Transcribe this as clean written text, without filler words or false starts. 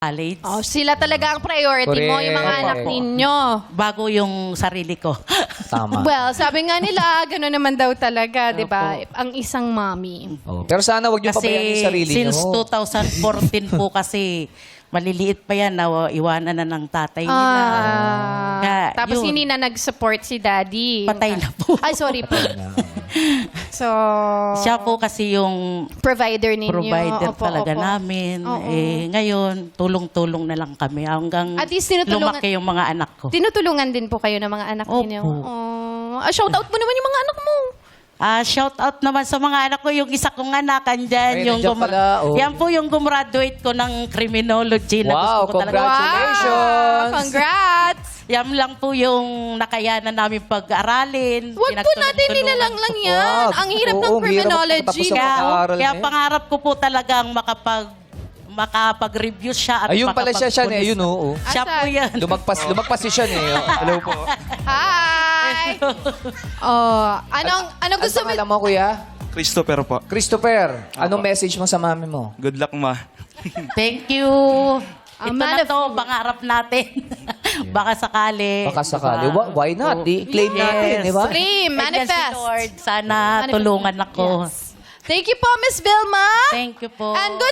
college. Oh, sila talaga ang priority mo, yung mga Correct. anak Opo. ninyo. Bago yung sarili ko. Tama. Well, sabi nga nila, gano'n naman daw talaga, di ba? Opo. Ang isang mommy. Oh. Pero sana wag niyo pabayaan yung sarili niyo. Since 2014 po kasi maliliit pa yan, iwanan na ng tatay nila. Kaya, Tapos yun. hindi na nag-support si daddy. Patay na po. Ay, sorry po. So, Siya po kasi yung provider ninyo. provider Opo, talaga opo. namin. Oo. Ngayon, tulong-tulong na lang kami hanggang At least tinutulungan- lumaki yung mga anak ko. Tinutulungan din po kayo ng mga anak Opo. ninyo. Shout out mo naman yung mga anak mo. Shout out naman sa mga anak ko. Yung isa kong anak, andyan. Ay, Yung nandiyan pala, oh. Yan po yung gumraduate ko ng criminology. Na Wow, gusto ko talaga. Congratulations! Wow, congrats! Yan lang po yung nakayanan namin pag-aralin. Huwag po natin nilalang lang yan. Wag. Ang hirap ng Oo, hirap criminology. tapos sa Kaya, pag-aaral kaya na yun. pangarap ko po talagang makapag-review siya at Ayun pala siya, Sean. makapag-pulis. Ayun, oo. Siya po Asan? yan. Lumagpas si Sean eh. Hello po. Hi! Anong gusto mo? Ano mo, kuya? Christopher po. Christopher, anong message mo sa mami mo? Good luck, ma. Thank you. Ito na to, pangarap natin. Baka sakali. Baka sakali. Diba? Why not? Claim natin, di ba? Claim, Ayan manifest. si Lord, sana Manifest. tulungan ako. Yes. Thank you po, Miss Vilma. Thank you po. And good